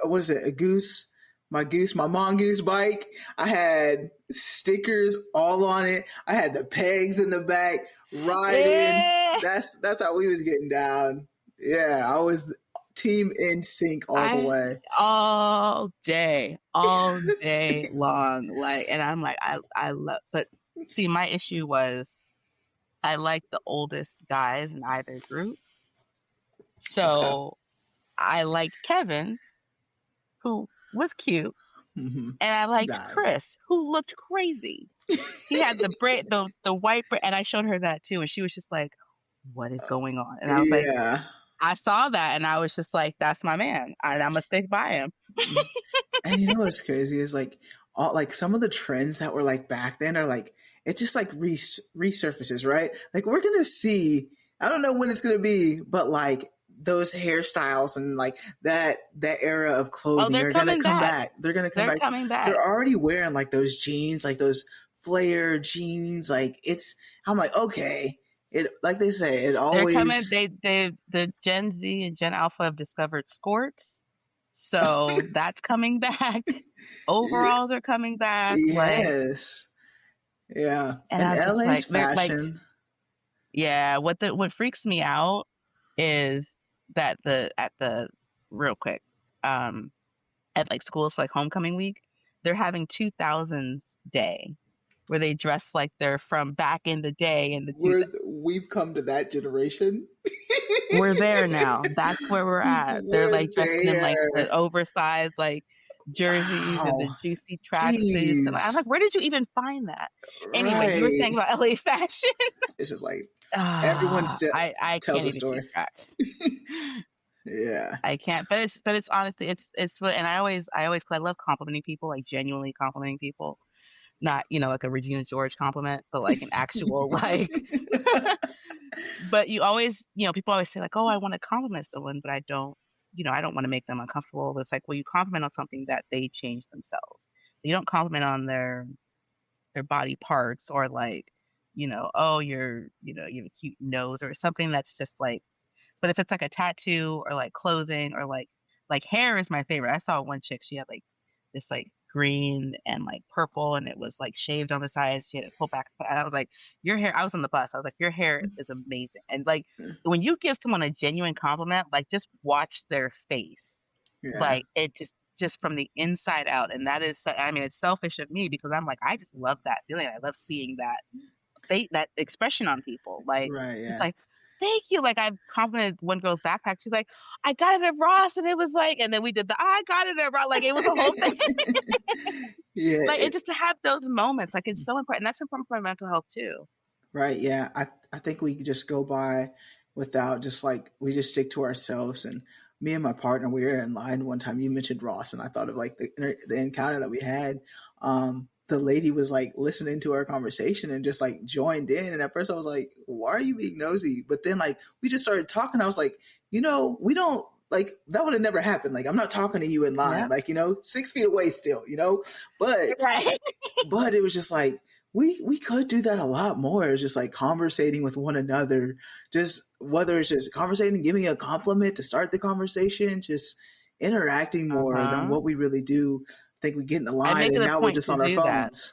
what is it, a goose? My mongoose bike. I had stickers all on it. I had the pegs in the back, riding. Yeah. That's how we was getting down. Yeah, I was team NSYNC all the I way. all day long. Like, and I'm like, I love, but see, my issue was I like the oldest guys in either group. Okay. So I liked Kevin, who was cute, Mm-hmm. and I liked Nah. Chris, who looked crazy. He had the braid, the white braid, and I showed her that too, and she was just like, "What is going on?" And I was like, Yeah. "I saw that," and I was just like, "That's my man. I'm gonna stick by him." And you know what's crazy is like all like some of the trends that were like back then are like it just like resurfaces, right? Like we're gonna see. I don't know when it's gonna be, but like those hairstyles and like that era of Oh, clothing they're are gonna coming come back. back. They're gonna come They're back. coming back. They're already wearing like those jeans, like those flare jeans. Like it's. I'm like okay. It like they say. It They're coming. always. The Gen Z and Gen Alpha have discovered skirts, so that's coming back. Overalls are coming back. Like, Yes. Yeah. and And I'm just LA's like, they're like, fashion. yeah. What freaks me out is that the real quick, um, at like schools for like homecoming week, they're having 2000s day where they dress like they're from back in the day in the We've come to that generation. We're there now. That's where we're at. They're We're like dressing in like the there. oversized like jerseys and the Wow. juicy tracksuits, and I'm Jeez. like, where did you even find that? Anyway, you were saying Right. about LA fashion. It's just like everyone still I tells can't a even keep story. track. Yeah. I can't, but it's honestly it's what, and I always cause I love complimenting people, like genuinely complimenting people, not like a Regina George compliment, but like an actual like. But you always, people always say like, "Oh, I want to compliment someone," but I don't want to make them uncomfortable. But it's like, well, you compliment on something that they changed themselves. You don't compliment on their body parts or like, oh, you have a cute nose or something that's just like. But if it's like a tattoo or like clothing or like hair is my favorite. I saw one chick, she had like this like green and like purple and it was like shaved on the sides. She had it pulled back. And I was like, your hair, I was on the bus. I was like, your hair is amazing. And like when you give someone a genuine compliment, like just watch their face. Yeah. Like it just from the inside out. And that is, I mean, it's selfish of me because I'm like, I just love that feeling. I love seeing that expression on people. Like Right. just Yeah. like, thank you. Like I've complimented one girl's backpack. She's like, I got it at Ross, and it was like, and then we did I got it at Ross. Like it was a whole thing. Yeah. Like it just to have those moments, like it's so important. And that's important for my mental health too. Right. Yeah. I think we could just go by without just like we just stick to ourselves. And me and my partner, we were in line one time. You mentioned Ross, and I thought of like the encounter that we had. The lady was like listening to our conversation and just like joined in. And at first I was like, why are you being nosy? But then like we just started talking. I was like, we don't like that would have never happened. Like I'm not talking to you in line, Yeah. like, 6 feet away still, but Right. but it was just like we could do that a lot more. It's just like conversating with one another, just whether it's just conversating, giving a compliment to start the conversation, just interacting more than Uh-huh. what we really do. think we get in the I line make and it a now we're point just to on our do that. phones.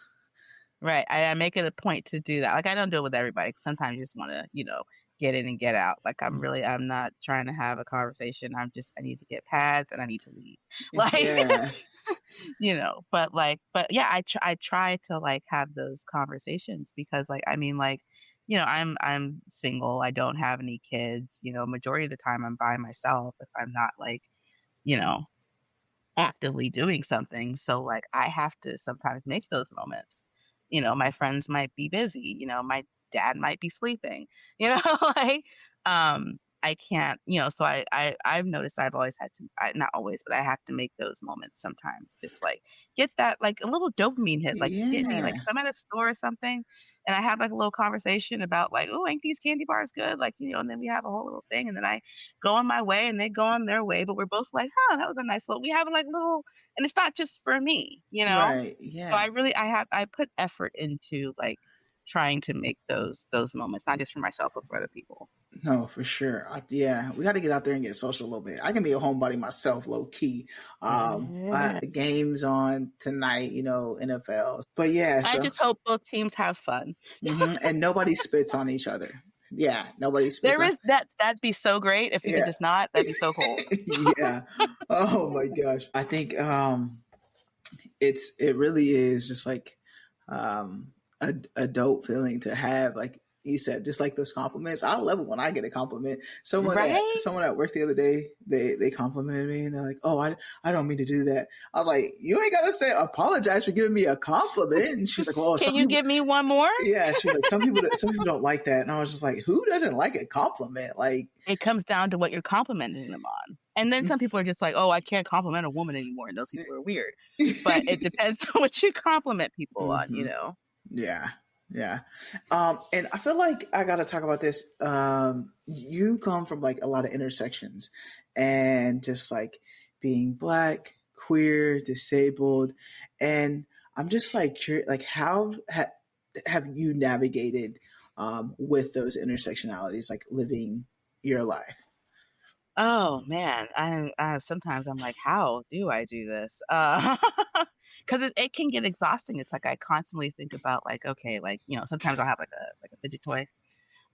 Right. I make it a point to do that. Like, I don't do it with everybody. 'Cause sometimes you just want to, get in and get out. Like, I'm not trying to have a conversation. I need to get pads and I need to leave. Like, Yeah. but yeah, I try to like have those conversations because like, I mean, like, I'm single. I don't have any kids. Majority of the time I'm by myself if I'm not like, you know, actively doing something. So like I have to sometimes make those moments. My friends might be busy, my dad might be sleeping, like I can't, so I've noticed I've always had to not always, but I have to make those moments sometimes. Just like get that like a little dopamine hit, like get me like Yeah. if I'm at a store or something and I have like a little conversation about like, oh, ain't these candy bars good? Like, and then we have a whole little thing and then I go on my way and they go on their way, but we're both like, huh, that was a nice little, we have like little, and it's not just for me. Right. So Yeah. I put effort into like trying to make those moments, not just for myself, but for other people. No, for sure. Yeah, we got to get out there and get social a little bit. I can be a homebody myself, low key. Yeah. Games on tonight, NFL. But yeah, I so just hope both teams have fun. and nobody spits on each other. Yeah, nobody spits There on. is that'd be so great if we could Yeah, just not, that'd be so cool. yeah. Oh my gosh, I think it really is just like a dope feeling to have, like you said, just like those compliments. I love it when I get a compliment. Right? Someone at work the other day, they complimented me and they're like, oh, I don't mean to do that. I was like, you ain't gotta say apologize for giving me a compliment. And she's like, well, some Can you people, give me one more? yeah, she was like, some people don't like that. And I was just like, who doesn't like a compliment? Like, It comes down to what you're complimenting them on. And then some people are just like, oh, I can't compliment a woman anymore. And those people are weird. But it depends on what you compliment people on. Yeah, yeah. And I feel like I got to talk about this. You come from like a lot of intersections and just like being Black, queer, disabled. And I'm just like curious, like have you navigated with those intersectionalities, like living your life? Oh man, I sometimes I'm like, how do I do this? Because it can get exhausting. It's like I constantly think about like, okay, like sometimes I'll have like a fidget toy,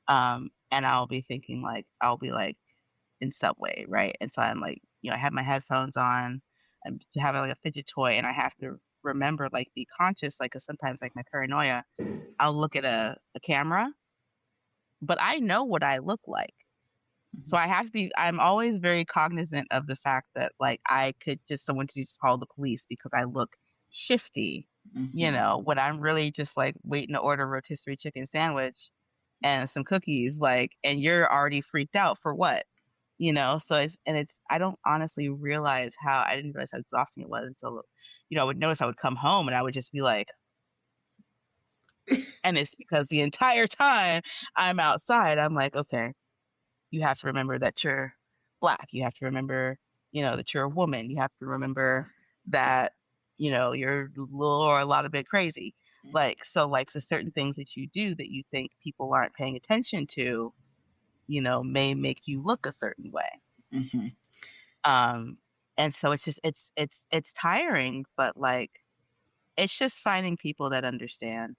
and I'll be thinking like I'll be like in Subway, right? And so I'm like, I have my headphones on, I'm having like a fidget toy, and I have to remember like be conscious, like 'cause sometimes like my paranoia, I'll look at a camera, but I know what I look like. So I'm always very cognizant of the fact that like someone could just call the police because I look shifty, Mm-hmm. when I'm really just like waiting to order a rotisserie chicken sandwich and some cookies, like, and you're already freaked out for what? So I don't honestly realize I didn't realize how exhausting it was until, I would notice I would come home and I would just be like, and it's because the entire time I'm outside, I'm like, okay, you have to remember that you're Black. You have to remember, that you're a woman. You have to remember that, you're a little or a lot of bit crazy. Like, so like the certain things that you do that you think people aren't paying attention to, may make you look a certain way. Mm-hmm. Um, and so it's just, it's tiring, but like, it's just finding people that understand.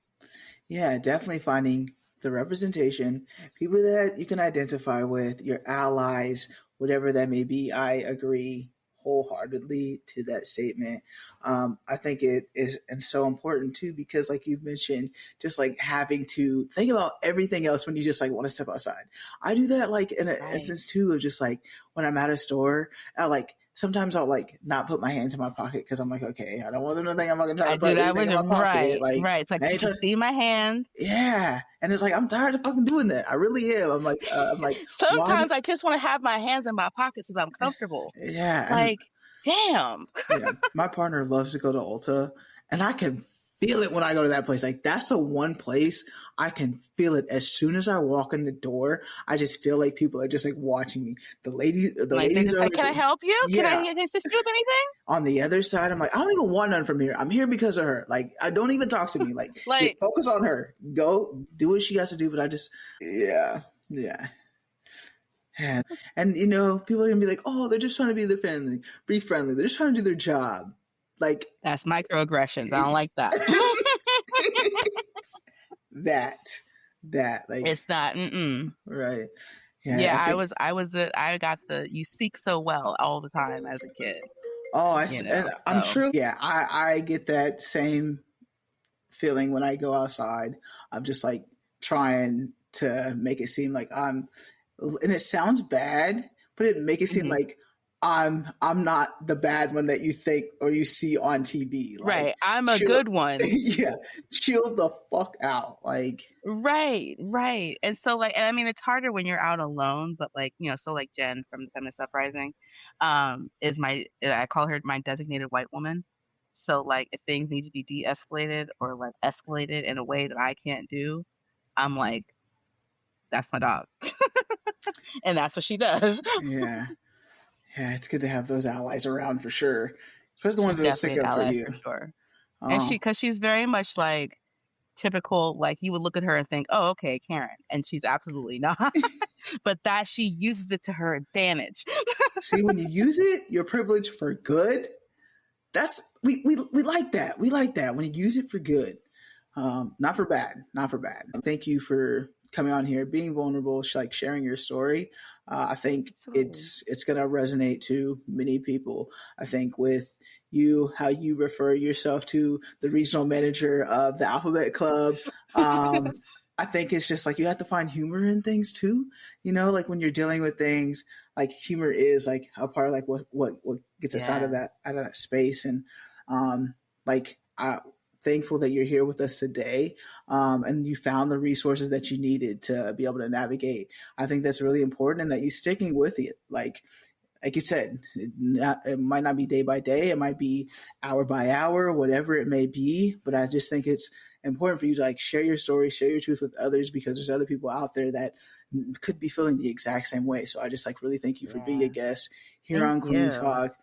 Yeah, definitely finding the representation, people that you can identify with, your allies, whatever that may be. I agree wholeheartedly to that statement. I think it is and so important too because, like you mentioned, just like having to think about everything else when you just like want to step outside. I do that like in an Right. instance too of just like when I'm at a store, I like sometimes I'll like not put my hands in my pocket because I'm like, okay, I don't want them to think I'm not gonna try I to do put that anything with in my pocket. right, Like right. It's like I you ain't can trying. see my hands. Yeah, and it's like I'm tired of fucking doing that. I really am. I'm like, why? Sometimes I just want to have my hands in my pockets because I'm comfortable. Yeah, and Like, damn. yeah, my partner loves to go to Ulta, and I can feel it when I go to that place. Like that's the one place I can feel it as soon as I walk in the door. I just feel like people are just like watching me. The Like they're ladies just are like, like, can I help you? Can I yeah. assist you with anything? On the other side, I'm like, I don't even want none from here. I'm here because of her. Like, I don't even talk to me. Like, get Like, focus on her. Go do what she has to do. But I just, yeah, yeah. And people are gonna be like, "Oh, they're just trying to be friendly. Be friendly. They're just trying to do their job." Like That's microaggressions. I don't like that. that, like, It's not. Mm-mm. right. Yeah, Yeah, I think. I got the you speak so well all the time as a kid, Oh, and I'm so sure. Yeah, I get that same feeling when I go outside. I'm just like trying to make it seem like and it sounds bad, but it make it seem mhm. like I'm not the bad one that you think or you see on TV. Like, Right. I'm a chill, good one. yeah, chill the fuck out. Like, Right, right. And so like and I mean it's harder when you're out alone, but like, so like Jen from the Feminist Uprising, is I call her my designated white woman. So like if things need to be de-escalated or like escalated in a way that I can't do, I'm like, that's my dog. And that's what she does. yeah, yeah, it's good to have those allies around for sure, especially the ones She's that'll stick definitely an up for ally you. for sure. And Oh, cause she's very much like typical, like you would look at her and think, oh, okay, Karen. And she's absolutely not. But that she uses it to her advantage. see, when you use it, your privilege for good. That's we like that. We like that when you use it for good, not for bad. Not for bad. Thank you for coming on here, being vulnerable, like sharing your story. I think Absolutely. it's gonna resonate to many people. I think with you, how you refer yourself to the regional manager of the Alphabet Club. Um, I think it's just like you have to find humor in things too. Like when you're dealing with things, like humor is like a part of like what gets us Yeah. out of that space. And like I thankful that you're here with us today, and you found the resources that you needed to be able to navigate. I think that's really important, and that you sticking with it. Like you said, it might not be day by day, it might be hour by hour, whatever it may be. But I just think it's important for you to like share your story, share your truth with others, because there's other people out there that could be feeling the exact same way. So I just like really thank you for being a Yeah. guest here Thank on Kueen you. Talk.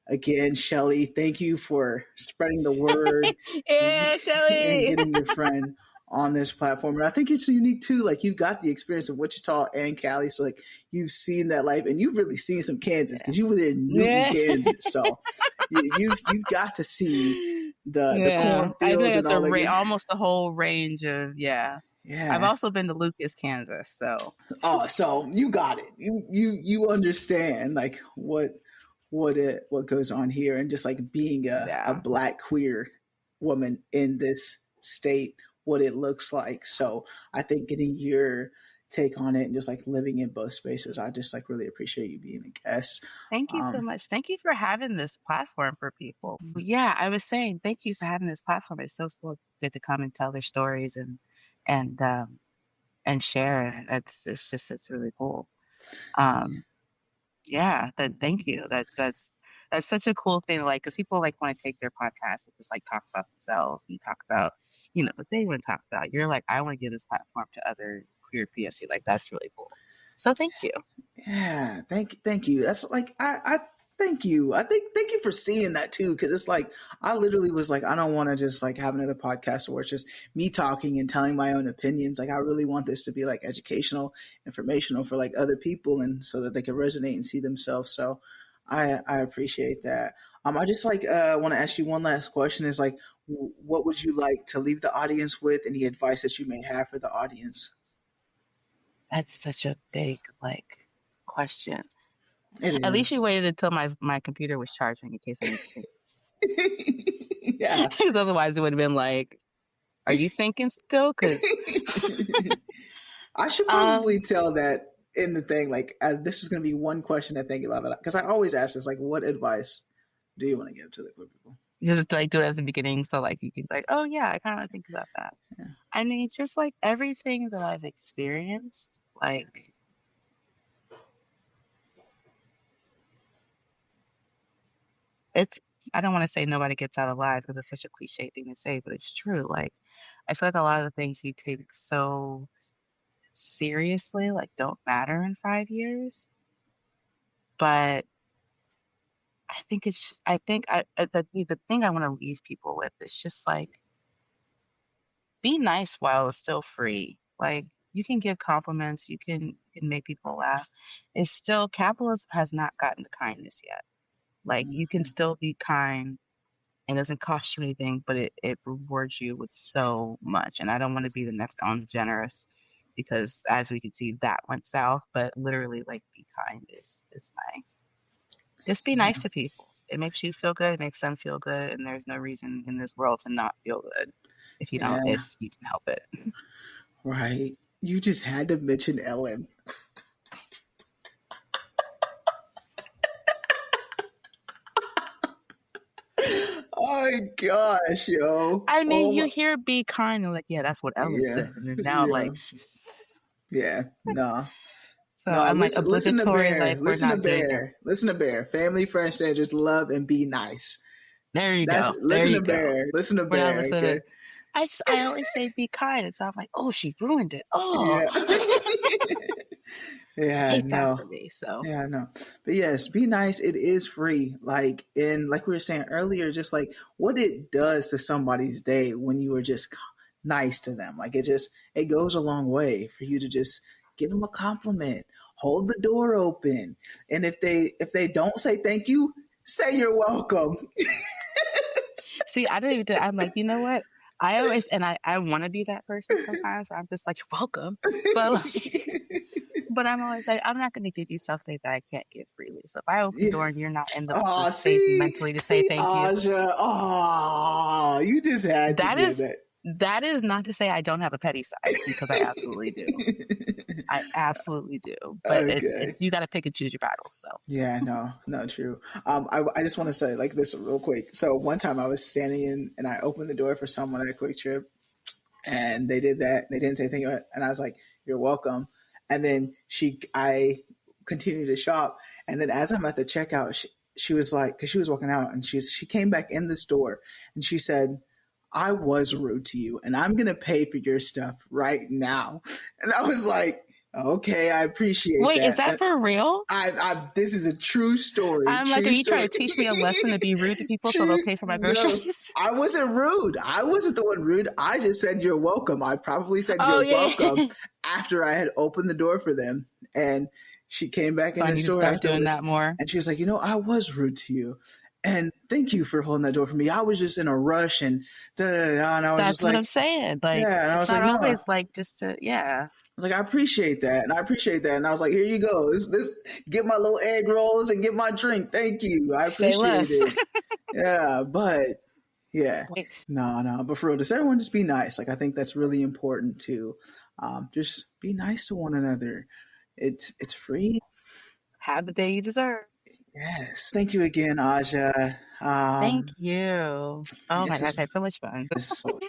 Again, Shelly, thank you for spreading the word Yeah, and Shelly. getting your friend on this platform. And I think it's unique too. Like you've got the experience of Wichita and Cali, so like you've seen that life, and you've really seen some Kansas Yeah. because you were there in Newton, Yeah. Kansas. So you've got to see the Yeah. I think cornfields and that's all that. almost the whole range of, yeah. I've Yeah. also been to Lucas, Kansas, so Oh, so you got it. You understand like what goes on here, and just like being a yeah. black queer woman in this state, what it looks like. So I think getting your take on it and just like living in both spaces, I just like really appreciate you being a guest. Thank you so Um, much. Thank you for having this platform for people. But yeah, I was saying thank you for having this platform. It's so good to come and tell their stories and and share. It's really cool. Um, yeah, thank you. That's such a cool thing. Like, because people like want to take their podcast and just like talk about themselves and talk about what they want to talk about. You're like, I want to give this platform to other queer POC. Like, that's really cool. So thank you. Yeah, thank you. That's like I thank you. I think thank you for seeing that too, because it's like I literally was like I don't want to just like have another podcast where it's just me talking and telling my own opinions. Like I really want this to be like educational, informational for like other people, and so that they can resonate and see themselves. So I appreciate that. I just like want to ask you one last question. Is like, what would you like to leave the audience with? Any advice that you may have for the audience? That's such a big like question. It At least you is. waited until my computer was charging in case I need to think. Yeah. Because otherwise it would have been like, are you thinking still? Because I should probably um, tell that in the thing. Like, this is going to be one question I think about that because I always ask this. Like, what advice do you want to give to the queer people? you just like do it at the beginning, so like you can like, oh yeah, I kind of want to think about that. Yeah. I mean, just like everything that I've experienced, like it's. I don't want to say nobody gets out alive because it's such a cliche thing to say, but it's true. Like I feel like a lot of the things we take so seriously, like don't matter in 5 years. But I think it's. I think the thing I want to leave people with is just like be nice while it's still free. Like you can give compliments, you can make people laugh. It's still capitalism has not gotten to kindness yet. Like you can still be kind It doesn't cost you anything, but it rewards you with so much. And I don't want to be the next Ellen DeGeneres because as we can see, that went south. But literally, like, be kind is my just be nice to people. It makes you feel good, it makes them feel good, and there's no reason in this world to not feel good Yeah, if you can help it. right. You just had to mention Ellen. Oh my gosh, yo. I mean, Oh you my, hear be kind and like, yeah, that's what Ellen yeah, said. And then now yeah, like yeah. No, so no. I'm like Listen to obligatory, Bear. like we're Listen to not doing that. Bear. Listen to Bear. Family, friends, strangers, love and be nice. There you That's go. There listen to you go. Bear. Listen to We're not Bear. Okay. listening. I always say be kind, and so I'm like, oh, she ruined it. Oh, Yeah. I Yeah. hate that No. for me. So Yeah, I know. But yes, be nice. It is free. Like, and like we were saying earlier, just like what it does to somebody's day when you are just nice to them. Like it goes a long way for you to just give them a compliment, hold the door open. And if they don't say thank you, say you're welcome. see, I didn't even. I'm like, you know what? I always and I want to be that person sometimes. Where I'm just like, you're welcome, but like, but I'm always like, I'm not going to give you something that I can't give freely. So if I open the Yeah. door and you're not in the Oh, space see, mentally to say see, thank you, Aja. Oh, you just had to that do is that. that is not to say I don't have a petty side because I absolutely do. I absolutely do. But Okay. it's you got to pick and choose your battles. So Yeah, no, no, true. I just want to say like this real quick. So one time I was standing in and I opened the door for someone at a quick trip and they did that. They didn't say thank you. And I was like, you're welcome. And then I continued to shop. And then as I'm at the checkout, she was like, cause she was walking out and she came back in the store and she said, I was rude to you and I'm going to pay for your stuff right now. And I was like, okay, I appreciate wait, is that. that for real? This is a true story. I'm like, are True you trying story. to teach me a lesson to be rude to people so they'll True. pay for my No, groceries? I wasn't rude. I wasn't the one rude. I just said you're welcome. I probably said Oh you're yeah. welcome after I had opened the door for them. And she came back So in I the need to store start doing afterwards that more. and she was like, I was rude to you. And thank you for holding that door for me. I was just in a rush and da da da. Da. And I was just That's what like, I'm saying. Like, yeah. And I it's was like, not no. always like just to, yeah. Was like, I appreciate that. And I appreciate that. And I was like, here you go. This get my little egg rolls and get my drink. Thank you. I Say appreciate less. it. Yeah. But yeah, Wait, no. But for real, does everyone just be nice? Like, I think that's really important too. Just be nice to one another. It's free. have the day you deserve. Yes. Thank you again, Aja. Thank you. I Oh my guess gosh, I had so much fun.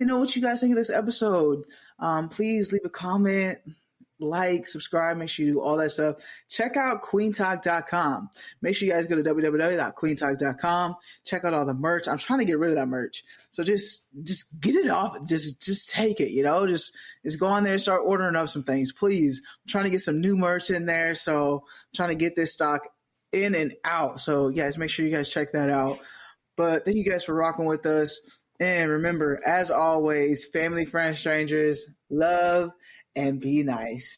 you know what you guys think of this episode. Please leave a comment, like, subscribe, make sure you do all that stuff. Check out queentalk.com. Make sure you guys go to www.queentalk.com. Check out all the merch. I'm trying to get rid of that merch. So just get it off. Just take it, just go on there and start ordering up some things, please. I'm trying to get some new merch in there. So I'm trying to get this stock in and out. So guys, make sure you guys check that out. But thank you guys for rocking with us. And remember, as always, family, friends, strangers, love, and be nice.